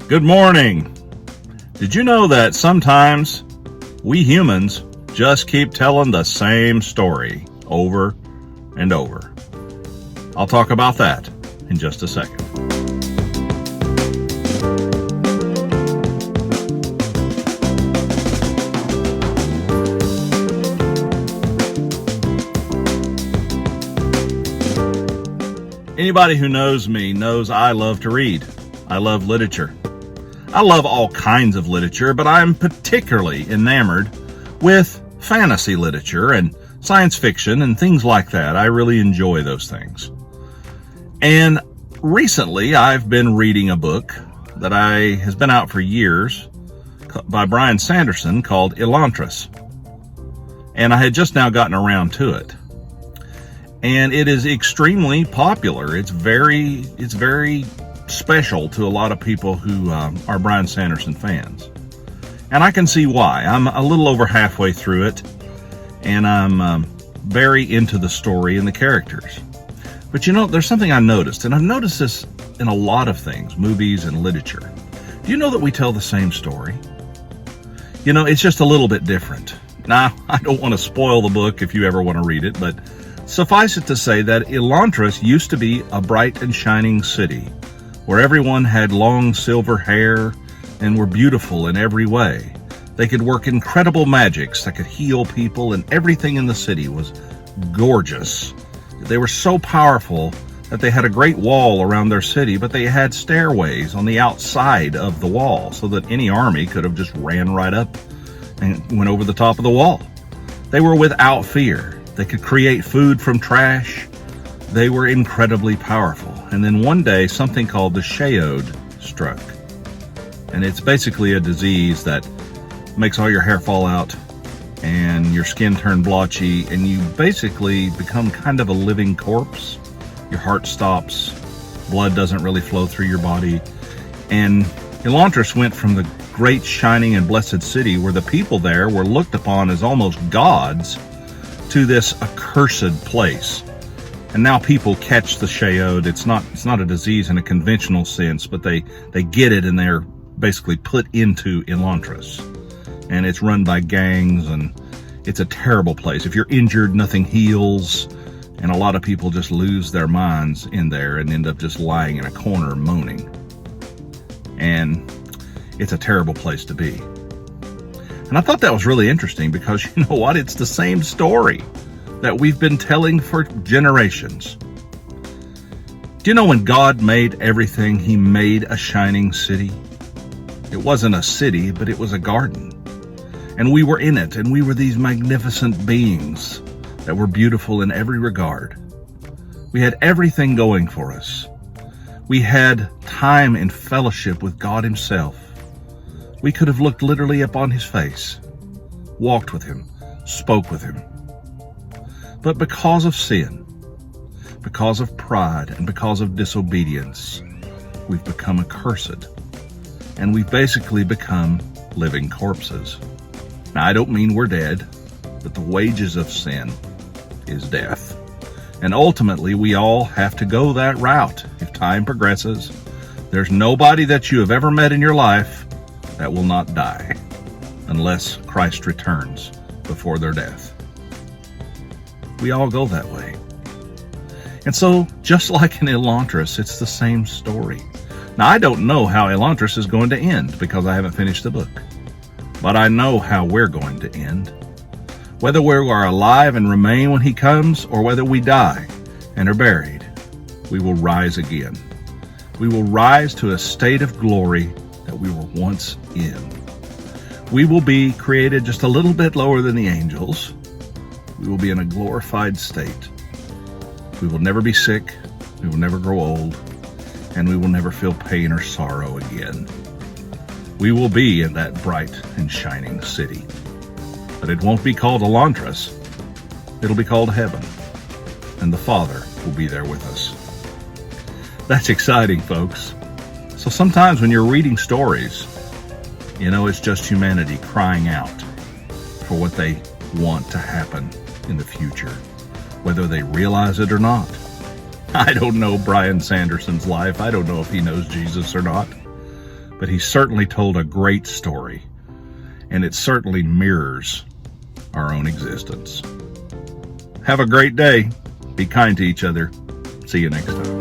Good morning. Did you know that sometimes we humans just keep telling the same story over and over? I'll talk about that in just a second. Anybody who knows me knows I love to read. I love literature. I love all kinds of literature, but I'm particularly enamored with fantasy literature and science fiction and things like that. I really enjoy those things. And recently I've been reading a book that has been out for years by Brian Sanderson called Elantris. And I had just now gotten around to it. And it is extremely popular. It's very special to a lot of people who are Brian Sanderson fans. And I can see why. I'm a little over halfway through it, and I'm very into the story and the characters. But you know, there's something I noticed, and I've noticed this in a lot of things, movies and literature. Do you know that we tell the same story? You know, it's just a little bit different. Now, I don't want to spoil the book if you ever want to read it, but suffice it to say that Elantris used to be a bright and shining city where everyone had long silver hair and were beautiful in every way. They could work incredible magics that could heal people, and everything in the city was gorgeous. They were so powerful that they had a great wall around their city, but they had stairways on the outside of the wall so that any army could have just ran right up and went over the top of the wall. They were without fear. They could create food from trash. They were incredibly powerful. And then one day, something called the Shayod struck. And it's basically a disease that makes all your hair fall out and your skin turn blotchy, and you basically become kind of a living corpse. Your heart stops, blood doesn't really flow through your body. And Elantris went from the great, shining, and blessed city where the people there were looked upon as almost gods to this accursed place. And now people catch the Shayod. It's not a disease in a conventional sense, but they get it and they're basically put into Elantris. And it's run by gangs, and it's a terrible place. If you're injured, nothing heals, and a lot of people just lose their minds in there and end up just lying in a corner moaning. And it's a terrible place to be. And I thought that was really interesting because, you know what? It's the same story that we've been telling for generations. Do you know when God made everything, He made a shining city? It wasn't a city, but it was a garden. And we were in it, and we were these magnificent beings that were beautiful in every regard. We had everything going for us. We had time and fellowship with God Himself. We could have looked literally upon His face, walked with Him, spoke with Him. But because of sin, because of pride, and because of disobedience, we've become accursed. And we've basically become living corpses. Now, I don't mean we're dead, but the wages of sin is death. And ultimately, we all have to go that route if time progresses. There's nobody that you have ever met in your life that will not die unless Christ returns before their death. We all go that way. And so, just like in Elantris, it's the same story. Now, I don't know how Elantris is going to end because I haven't finished the book. But I know how we're going to end. Whether we are alive and remain when He comes, or whether we die and are buried, we will rise again. We will rise to a state of glory that we were once in. We will be created just a little bit lower than the angels. We will be in a glorified state. We will never be sick. We will never grow old. And we will never feel pain or sorrow again. We will be in that bright and shining city. But it won't be called Elantris. It'll be called heaven. And the Father will be there with us. That's exciting, folks. So sometimes when you're reading stories, you know, it's just humanity crying out for what they want to happen in the future, whether they realize it or not. I don't know Brian Sanderson's life. I don't know if he knows Jesus or not. but he certainly told a great story, and it certainly mirrors our own existence. Have a great day. Be kind to each other. See you next time.